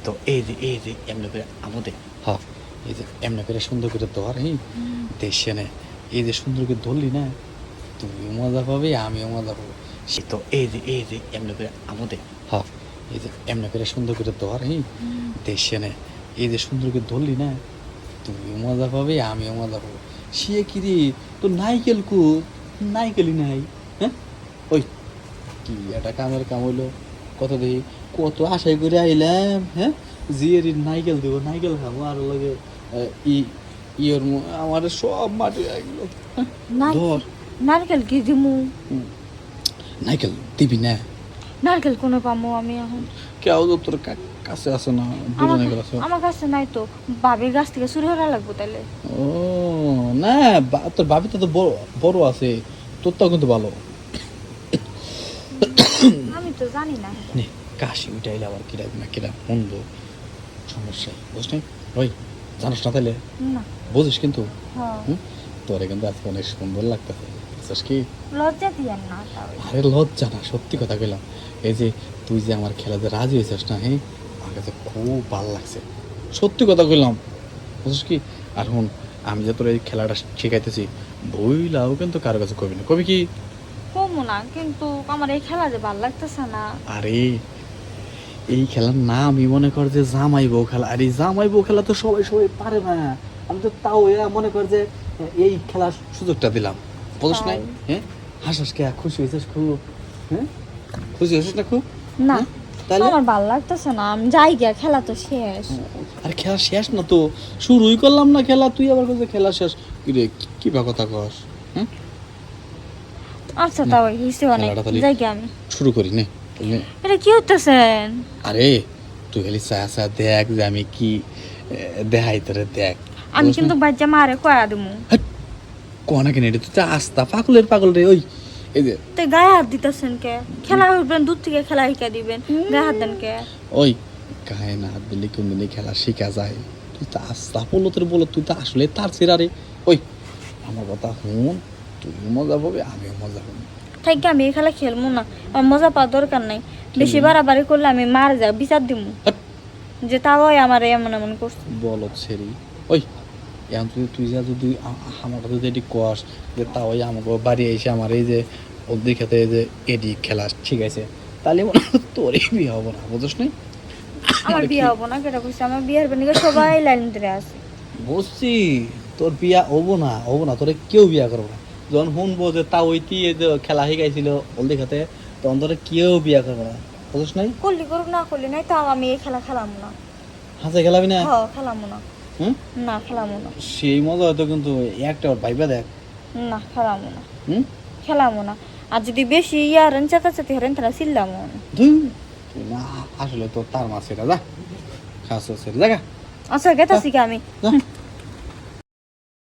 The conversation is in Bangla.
তো এই যে এমনি করে আমাদের হ্যাঁ এই যে এমনি করে সুন্দর করে ধর দেশে নে এই যে সুন্দর করে ধরলি না তুমিও মজা পাবে আমিও মজা পাবো সে তো এই যে এমনি করে আমাদের হ্যাঁ এই যে এমনি করে সুন্দর করে ধর দেশে নে এই যে সুন্দর করে ধরলি না তুমিও মজা পাবে আমিও মজা পাবো সে কি রে তো নাইকেল কু নাইকেলই নাই হ্যাঁ ওই কি একটা কামের কাম হইলো কত দেখি কত আশাই করে আইলাম হ্যাঁ জিয়ের নাইকেল দেবো নাইকেল খাবো আর লগে ইয়ের আমার সব মাটি গেলো ধর নারকেল কি দিমু? নাইকেল দিবি না নারকেল কোনে পামু আমি এখন? কেউ তো তোর কাছে আছে না দুজনে গেল আমার কাছে নাই তো, বাবির গাছ থেকে চুরি করা লাগবো তাহলে। ও না তোর ভাবিটা তো বড় আছে তোর তো কিন্তু ভালো আমি তো জানি না। নে কাশি উঠাইলে আবার কিরা না কিরা মন্দ সমস্যা বুঝলি ওই জানিস না তাহলে না বুঝিস কিন্তু হ্যাঁ তোরে কিন্তু আজকে অনেক সুন্দর লাগতেছে বুঝছিস কি লজ্জা দিয়েন না তাহলে। আরে লজ্জা না সত্যি কথা কইলাম এই যে তুই যে আমার খেলাতে রাজি হয়েছিস না হ্যাঁ আমার কাছে খুব ভালো লাগছে সত্যি কথা কইলাম বুঝছিস কি আর হুন আমি যে তোর এই খেলাটা শেখাইতেছি বইলাও কিন্তু কারো কাছে কবি না কবি কি কমু না, কিন্তু আমার এই খেলা যে ভালো লাগতেছে না। আরে এই খেলার নাম আমি মনে কর যে জামাই বউ খেলা আর এই জামাই বউ খেলা তো সবাই সবাই পারে না আমি তো তাও এরা মনে কর যে এই খেলার সুযোগটা দিলাম বুঝছ নাই হ্যাঁ হাসাস কে খুশি হয়েছিস খুব হ্যাঁ খুশি হয়েছিস না খুব না তাহলে আমার ভালো লাগতেছে না, আমি যাই গিয়া, খেলা তো শেষ। আরে খেলা শেষ না তো শুরুই করলাম না খেলা তুই আবার বলছিস খেলা শেষ কি রে কি বা কথা কস হ্যাঁ আচ্ছা তাও হিসে অনেক, যাই গিয়া আমি শুরু করি নে এটা কি হইতেছেন? আরে তুই খালি চা দেখ যে আমি কি দেখাই তোরে দেখ আমি কিন্তু বাচ্চা মারে কয়া দিমু। কোনা কেন এটা তুই তো আস্তা পাগল রে ওই এই যে তো গায়ে হাত দিতেছেন কে? খেলা হইবেন দূর থেকে খেলা শিখা দিবেন, গায়ে হাত দেন কে? ওই গায়ে না হাত দিলে কোনদিনই খেলা শেখা যায় তুই তো আস্তা বলো তোর বলো তুই তো আসলে তার ছেড়া রে ওই আমার কথা শুন তুই মজা পাবে আমিও মজা পাবো তাই কি আমি এই খেলা খেলবো না? আমার মজা পাওয়ার দরকার নাই, বেশি বাড়াবাড়ি করলে আমি মার যা বিচার দিমু যে তাও আমার এমন এমন করছে। বলো ছেড়ি ওই এখন তুই যা যদি আমার যদি এটি কস যে তাও আমাকে বাড়ি এসে আমার এই যে ওদের খেতে যে এডি খেলা ঠিক আছে তাহলে মনে হয় তোরই বিয়ে হবো না বুঝছ নাই আমার বিয়ে হবো না, কেটা কইছে? আমার বিয়ের বেনিকে সবাই লাইন ধরে আছে। বুঝছি তোর বিয়া হবো না তোরে কেউ বিয়া করবো না যখন শুনবো যে তা ওইটি যে খেলা শিখাইছিল ওদের খাতে তখন তোরে কেউ বিয়া করবো না বুঝছ নাই করলি করুক না করলি নাই, তাও আমি এই খেলা খেলামো না। হাসে খেলাবি না হ্যাঁ খেলামো না। হুম না খেলামো না। সেই মজা হয়তো কিন্তু একটা ভাইবা দেখ না খেলামো না। হুম খেলামো না। আর যদি বেশি ইয়ারেন চেতাচেতি হেরেন তাহলে চিল্লামো না। তুই না আসলে তো তার মাছ এটা যা খাস সেটা জায়গা আচ্ছা গেতাছি কি আমি? যা